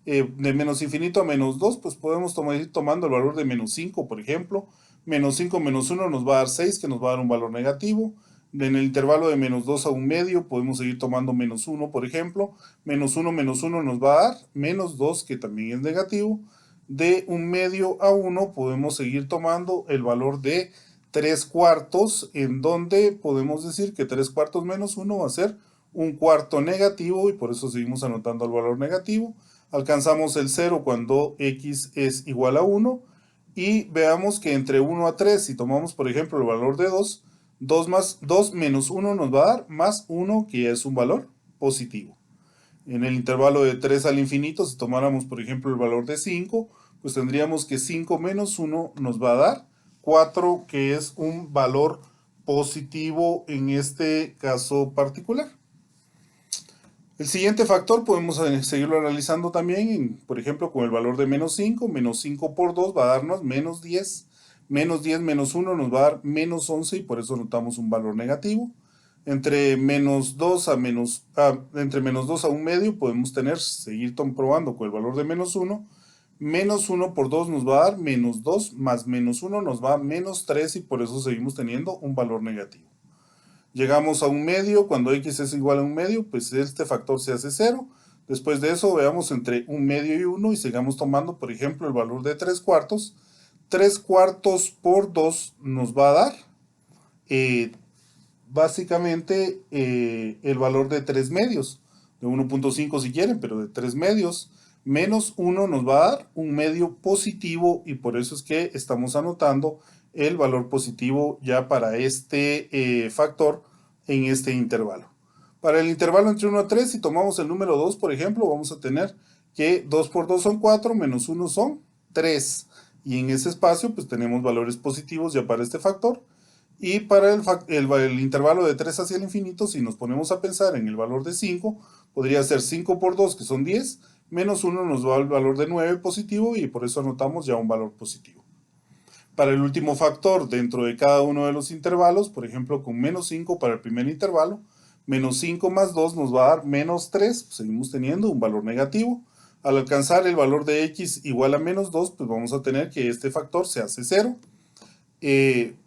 de menos infinito a menos 2, pues podemos ir tomando el valor de menos 5, por ejemplo. Menos 5 menos 1 nos va a dar 6, que nos va a dar un valor negativo. En el intervalo de menos 2 a 1 medio podemos seguir tomando menos 1, por ejemplo. Menos 1 nos va a dar menos 2, que también es negativo. De 1 medio a 1 podemos seguir tomando el valor de 3 cuartos, en donde podemos decir que 3 cuartos menos 1 va a ser un cuarto negativo y por eso seguimos anotando el valor negativo. Alcanzamos el 0 cuando x es igual a 1 y veamos que entre 1 a 3, si tomamos por ejemplo el valor de 2, 2 menos 1 nos va a dar más 1, que ya es un valor positivo. En el intervalo de 3 al infinito, si tomáramos por ejemplo el valor de 5, pues tendríamos que 5 menos 1 nos va a dar 4, que es un valor positivo en este caso particular. El siguiente factor podemos seguirlo analizando también, por ejemplo, con el valor de menos 5. Menos 5 por 2 va a darnos menos 10. Menos 10 menos 1 nos va a dar menos 11 y por eso notamos un valor negativo. Entre menos 2 a entre menos 2 a 1 medio podemos seguir comprobando con el valor de menos 1. Menos 1 por 2 nos va a dar menos 2, más menos 1 nos va a menos 3 y por eso seguimos teniendo un valor negativo. llegamos a un medio, cuando x es igual a un medio, pues este factor se hace 0. Después de eso, veamos entre un medio y 1 y sigamos tomando, por ejemplo, el valor de 3 cuartos. 3 cuartos por 2 nos va a dar básicamente el valor de 3 medios, de 1.5 si quieren, pero de 3 medios, menos 1 nos va a dar un medio positivo y por eso es que estamos anotando el valor positivo ya para este factor en este intervalo. Para el intervalo entre 1 a 3, si tomamos el número 2, por ejemplo, vamos a tener que 2 por 2 son 4, menos 1 son 3. Y en ese espacio, pues tenemos valores positivos ya para este factor. Y para el intervalo de 3 hacia el infinito, si nos ponemos a pensar en el valor de 5, podría ser 5 por 2, que son 10, menos 1 nos da el valor de 9 positivo y por eso anotamos ya un valor positivo. Para el último factor dentro de cada uno de los intervalos, por ejemplo con menos 5 para el primer intervalo, menos 5 más 2 nos va a dar menos 3, pues seguimos teniendo un valor negativo. Al alcanzar el valor de x igual a menos 2, pues vamos a tener que este factor se hace 0.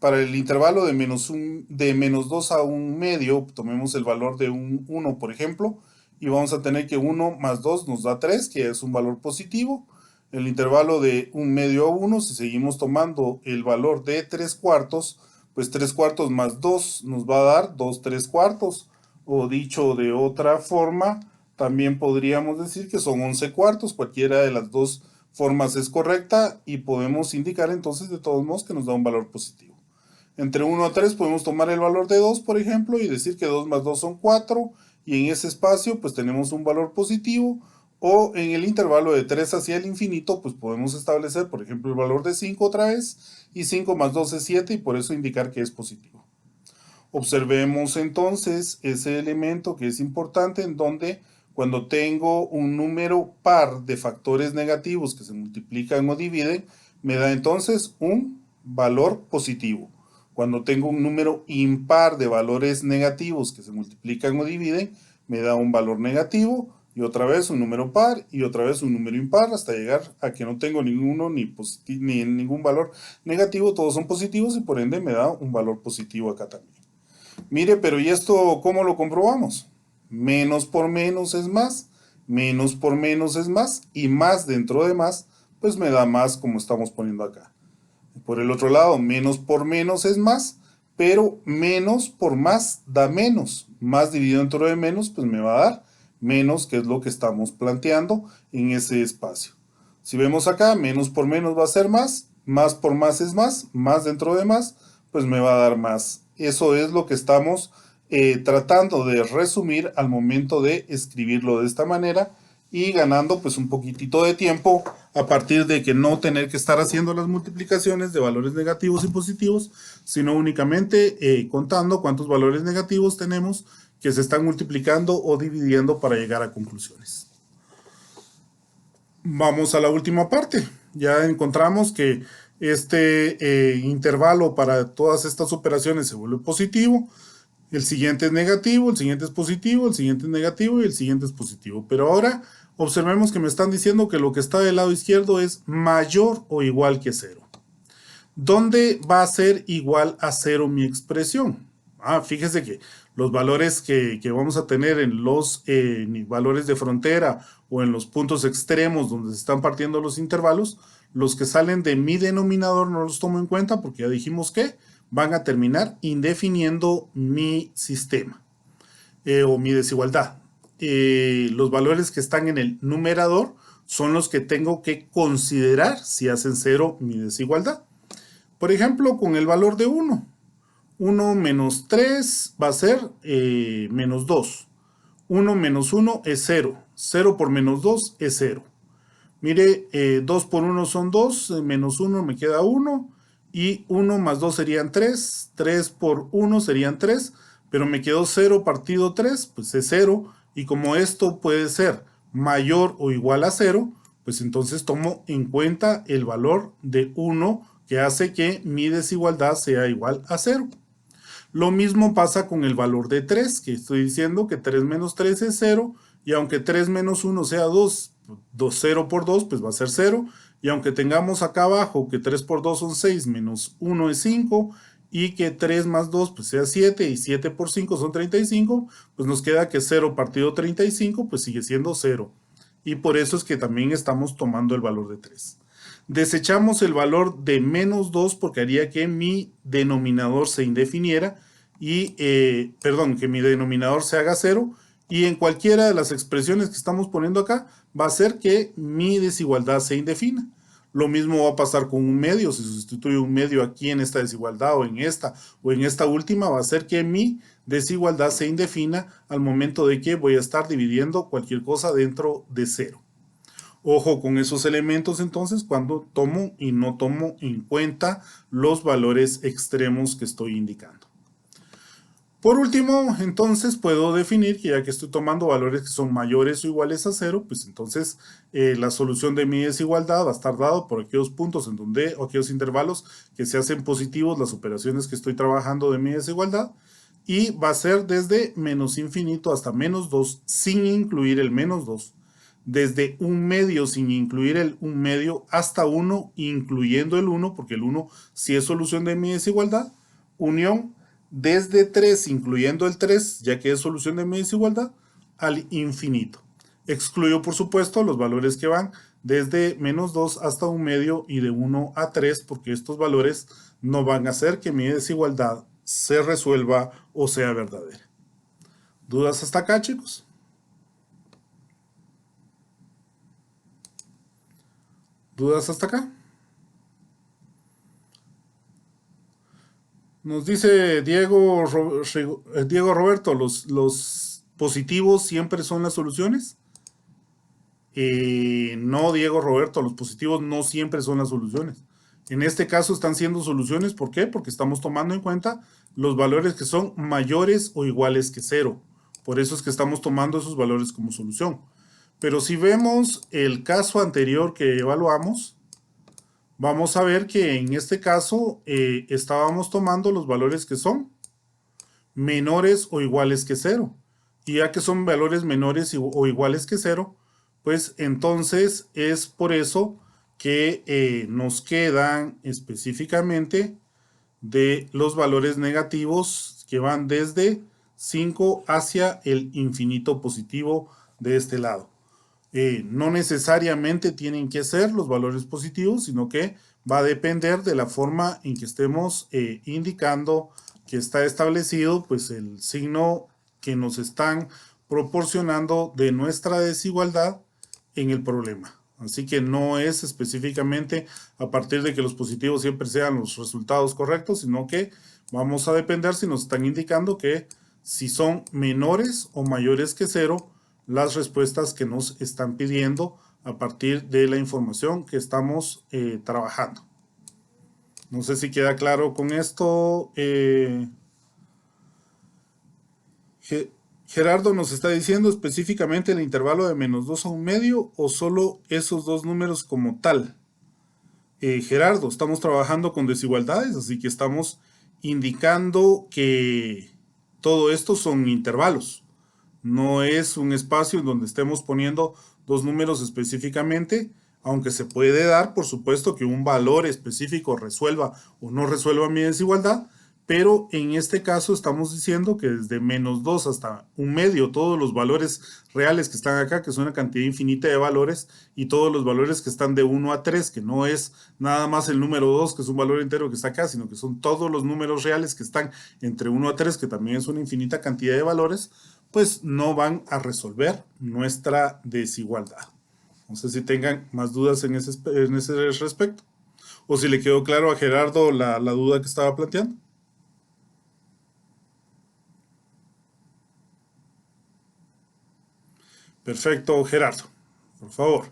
Para el intervalo de menos 2 a un medio, tomemos el valor de un 1, por ejemplo, y vamos a tener que 1 más 2 nos da 3, que es un valor positivo. El intervalo de un medio a 1, si seguimos tomando el valor de 3 cuartos, pues 3 cuartos más 2 nos va a dar 2 3 cuartos. O dicho de otra forma, también podríamos decir que son 11 cuartos, cualquiera de las dos formas es correcta y podemos indicar entonces de todos modos que nos da un valor positivo. Entre 1 a 3 podemos tomar el valor de 2, por ejemplo, y decir que 2 más 2 son 4, y en ese espacio pues tenemos un valor positivo, o en el intervalo de 3 hacia el infinito pues podemos establecer, por ejemplo, el valor de 5 otra vez, y 5 más 2 es 7, y por eso indicar que es positivo. Observemos entonces ese elemento que es importante en donde cuando tengo un número par de factores negativos que se multiplican o dividen, me da entonces un valor positivo. Cuando tengo un número impar de valores negativos que se multiplican o dividen, me da un valor negativo, y otra vez un número par, y otra vez un número impar, hasta llegar a que no tengo ninguno ni ningún valor negativo, todos son positivos, y por ende me da un valor positivo acá también. Mire, pero ¿y esto cómo lo comprobamos? Menos por menos es más, menos por menos es más, y más dentro de más, pues me da más como estamos poniendo acá. Por el otro lado, menos por menos es más, pero menos por más da menos. Más dividido dentro de menos, pues me va a dar menos, que es lo que estamos planteando en ese espacio. Si vemos acá, menos por menos va a ser más por más es más dentro de más, pues me va a dar más. Eso es lo que estamos tratando de resumir al momento de escribirlo de esta manera y ganando pues un poquitito de tiempo a partir de que no tener que estar haciendo las multiplicaciones de valores negativos y positivos, sino únicamente contando cuántos valores negativos tenemos que se están multiplicando o dividiendo para llegar a conclusiones. Vamos a la última parte. Ya encontramos que este intervalo para todas estas operaciones se vuelve positivo. El siguiente es negativo, el siguiente es positivo, el siguiente es negativo y el siguiente es positivo. Pero ahora observemos que me están diciendo que lo que está del lado izquierdo es mayor o igual que 0. ¿Dónde va a ser igual a 0 mi expresión? Fíjese que los valores que vamos a tener en los valores de frontera o en los puntos extremos donde se están partiendo los intervalos, los que salen de mi denominador no los tomo en cuenta porque ya dijimos que van a terminar indefiniendo mi sistema o mi desigualdad. Los valores que están en el numerador son los que tengo que considerar si hacen 0 mi desigualdad. Por ejemplo, con el valor de 1. 1 menos 3 va a ser menos 2. 1 menos 1 es 0. 0 por menos 2 es 0. Mire, 2 por 1 son 2, menos 1 me queda 1. Y 1 más 2 serían 3. 3 por 1 serían 3. Pero me quedó 0 partido 3, pues es 0. Y como esto puede ser mayor o igual a 0, pues entonces tomo en cuenta el valor de 1 que hace que mi desigualdad sea igual a 0. Lo mismo pasa con el valor de 3, que estoy diciendo que 3 menos 3 es 0, y aunque 3 menos 1 sea 2, 0 por 2 pues va a ser 0, y aunque tengamos acá abajo que 3 por 2 son 6, menos 1 es 5, y que 3 más 2 pues sea 7 y 7 por 5 son 35, pues nos queda que 0 partido 35 pues sigue siendo 0. Y por eso es que también estamos tomando el valor de 3. Desechamos el valor de menos 2 porque haría que mi denominador se indefiniera y, que mi denominador se haga 0 y en cualquiera de las expresiones que estamos poniendo acá va a ser que mi desigualdad se indefina. Lo mismo va a pasar con un medio, si sustituyo un medio aquí en esta desigualdad o en esta última, va a ser que mi desigualdad se indefina al momento de que voy a estar dividiendo cualquier cosa dentro de 0. Ojo con esos elementos entonces cuando tomo y no tomo en cuenta los valores extremos que estoy indicando. Por último, entonces puedo definir que ya que estoy tomando valores que son mayores o iguales a 0, pues entonces la solución de mi desigualdad va a estar dado por aquellos puntos en donde, o aquellos intervalos que se hacen positivos las operaciones que estoy trabajando de mi desigualdad, y va a ser desde menos infinito hasta menos 2 sin incluir el menos 2, desde un medio sin incluir el un medio hasta 1 incluyendo el 1, porque el 1 sí es solución de mi desigualdad, unión desde 3 incluyendo el 3, ya que es solución de mi desigualdad, al infinito. Excluyo por supuesto los valores que van desde menos 2 hasta un medio y de 1 a 3, porque estos valores no van a hacer que mi desigualdad se resuelva o sea verdadera. ¿Dudas hasta acá, chicos? ¿Dudas hasta acá? Nos dice Diego Roberto, ¿los positivos siempre son las soluciones? No, Diego Roberto, los positivos no siempre son las soluciones. En este caso están siendo soluciones, ¿por qué? Porque estamos tomando en cuenta los valores que son mayores o iguales que 0. Por eso es que estamos tomando esos valores como solución. Pero si vemos el caso anterior que evaluamos, vamos a ver que en este caso estábamos tomando los valores que son menores o iguales que 0. Y ya que son valores menores o iguales que 0, pues entonces es por eso que nos quedan específicamente de los valores negativos que van desde 5 hacia el infinito positivo de este lado. No necesariamente tienen que ser los valores positivos, sino que va a depender de la forma en que estemos indicando que está establecido pues el signo que nos están proporcionando de nuestra desigualdad en el problema. Así que no es específicamente a partir de que los positivos siempre sean los resultados correctos, sino que vamos a depender si nos están indicando que si son menores o mayores que 0, las respuestas que nos están pidiendo a partir de la información que estamos trabajando. No sé si queda claro con esto. Gerardo nos está diciendo específicamente el intervalo de menos 2 a un medio o solo esos dos números como tal. Gerardo, estamos trabajando con desigualdades, así que estamos indicando que todo esto son intervalos. No es un espacio en donde estemos poniendo dos números específicamente, aunque se puede dar, por supuesto, que un valor específico resuelva o no resuelva mi desigualdad, pero en este caso estamos diciendo que desde menos 2 hasta un medio, todos los valores reales que están acá, que es una cantidad infinita de valores, y todos los valores que están de 1 a 3, que no es nada más el número 2, que es un valor entero que está acá, sino que son todos los números reales que están entre 1 a 3, que también es una infinita cantidad de valores, pues no van a resolver nuestra desigualdad. No sé si tengan más dudas en ese respecto, o si le quedó claro a Gerardo la duda que estaba planteando. Perfecto, Gerardo, por favor.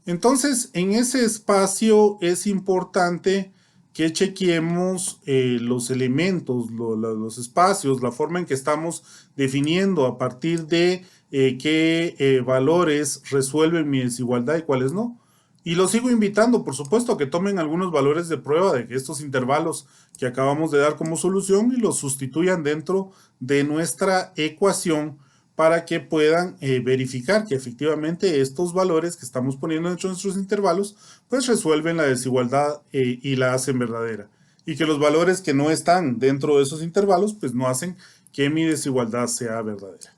Entonces, en ese espacio es importante que chequeemos los elementos, los espacios, la forma en que estamos definiendo a partir de qué valores resuelven mi desigualdad y cuáles no. Y los sigo invitando, por supuesto, a que tomen algunos valores de prueba de estos intervalos que acabamos de dar como solución y los sustituyan dentro de nuestra ecuación para que puedan verificar que efectivamente estos valores que estamos poniendo dentro de nuestros intervalos pues resuelven la desigualdad y la hacen verdadera. y que los valores que no están dentro de esos intervalos pues no hacen que mi desigualdad sea verdadera.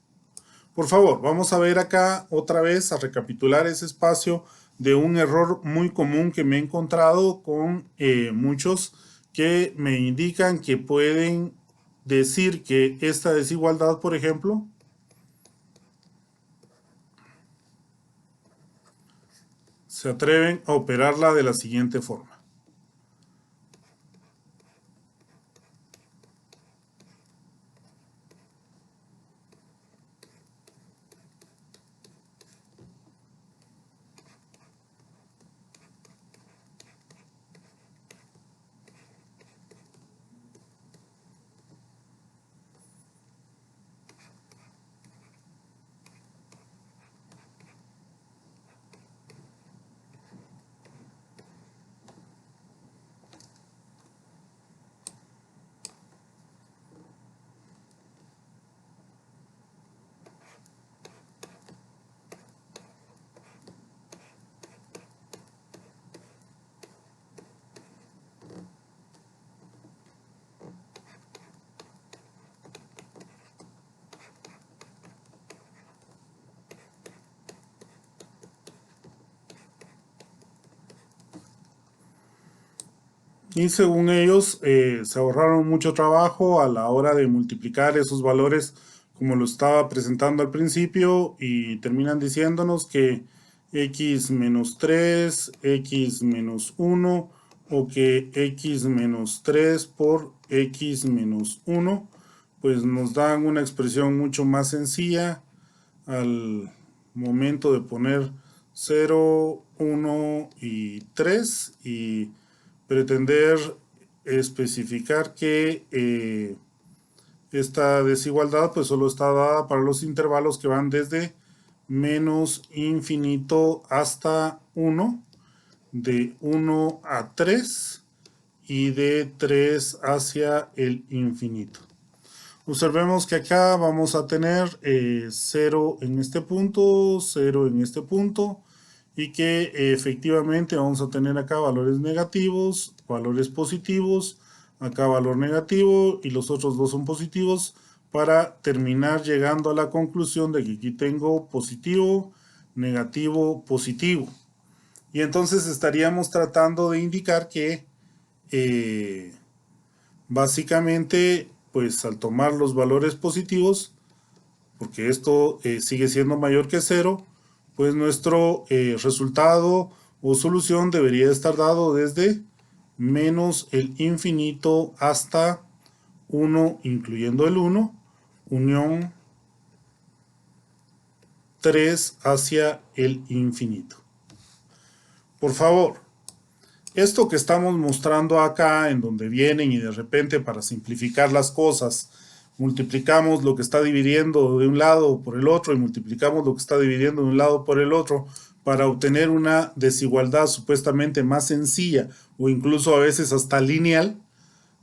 Por favor, vamos a ver acá otra vez, a recapitular ese espacio de un error muy común que me he encontrado con muchos que me indican que pueden decir que esta desigualdad, por ejemplo, se atreven a operarla de la siguiente forma. Y según ellos, se ahorraron mucho trabajo a la hora de multiplicar esos valores como lo estaba presentando al principio y terminan diciéndonos que x menos 3, x menos 1 o que x menos 3 por x menos 1 pues nos dan una expresión mucho más sencilla al momento de poner 0, 1 y 3 y pretender especificar que esta desigualdad pues solo está dada para los intervalos que van desde menos infinito hasta 1, de 1 a 3 y de 3 hacia el infinito. Observemos que acá vamos a tener 0 en este punto, 0 en este punto, y que efectivamente vamos a tener acá valores negativos, valores positivos, acá valor negativo y los otros dos son positivos para terminar llegando a la conclusión de que aquí tengo positivo, negativo, positivo. Y entonces estaríamos tratando de indicar que básicamente pues al tomar los valores positivos, porque esto sigue siendo mayor que 0, pues nuestro resultado o solución debería estar dado desde menos el infinito hasta 1, incluyendo el 1, unión 3 hacia el infinito. Por favor, esto que estamos mostrando acá, en donde vienen y de repente para simplificar las cosas, multiplicamos lo que está dividiendo de un lado por el otro y multiplicamos lo que está dividiendo de un lado por el otro para obtener una desigualdad supuestamente más sencilla o incluso a veces hasta lineal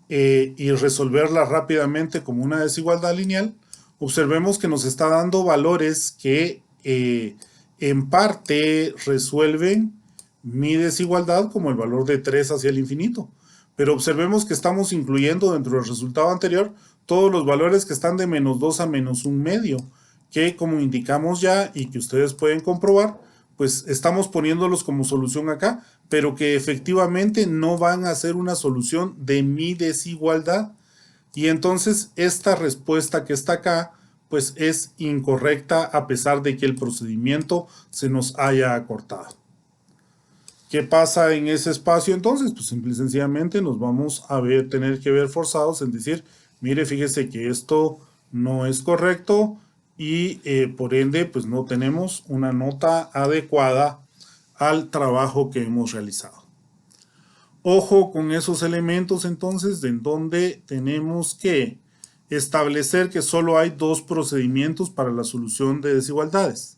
y resolverla rápidamente como una desigualdad lineal, observemos que nos está dando valores que en parte resuelven mi desigualdad como el valor de 3 hacia el infinito. Pero observemos que estamos incluyendo dentro del resultado anterior todos los valores que están de menos 2 a menos 1 medio, que como indicamos ya y que ustedes pueden comprobar, pues estamos poniéndolos como solución acá, pero que efectivamente no van a ser una solución de mi desigualdad. Y entonces esta respuesta que está acá, pues es incorrecta a pesar de que el procedimiento se nos haya acortado. ¿Qué pasa en ese espacio entonces? Pues simple y sencillamente nos vamos a tener que ver forzados en decir, mire, fíjese que esto no es correcto y por ende pues no tenemos una nota adecuada al trabajo que hemos realizado. Ojo con esos elementos entonces en donde tenemos que establecer que solo hay dos procedimientos para la solución de desigualdades,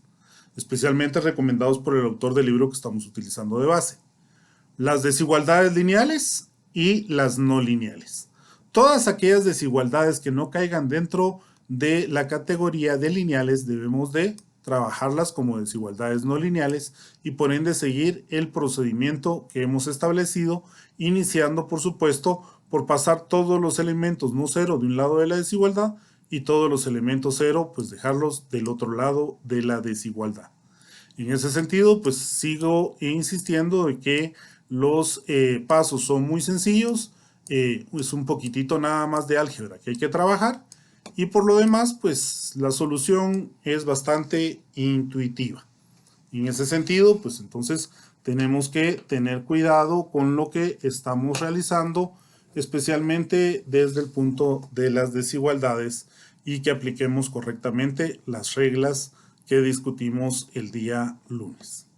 especialmente recomendados por el autor del libro que estamos utilizando de base. Las desigualdades lineales y las no lineales. Todas aquellas desigualdades que no caigan dentro de la categoría de lineales debemos de trabajarlas como desigualdades no lineales y por ende seguir el procedimiento que hemos establecido, iniciando por supuesto por pasar todos los elementos no cero de un lado de la desigualdad y todos los elementos cero pues dejarlos del otro lado de la desigualdad. En ese sentido pues sigo insistiendo de que los pasos son muy sencillos, es un poquitito nada más de álgebra que hay que trabajar y por lo demás pues la solución es bastante intuitiva. En ese sentido pues entonces tenemos que tener cuidado con lo que estamos realizando, especialmente desde el punto de las desigualdades y que apliquemos correctamente las reglas que discutimos el día lunes.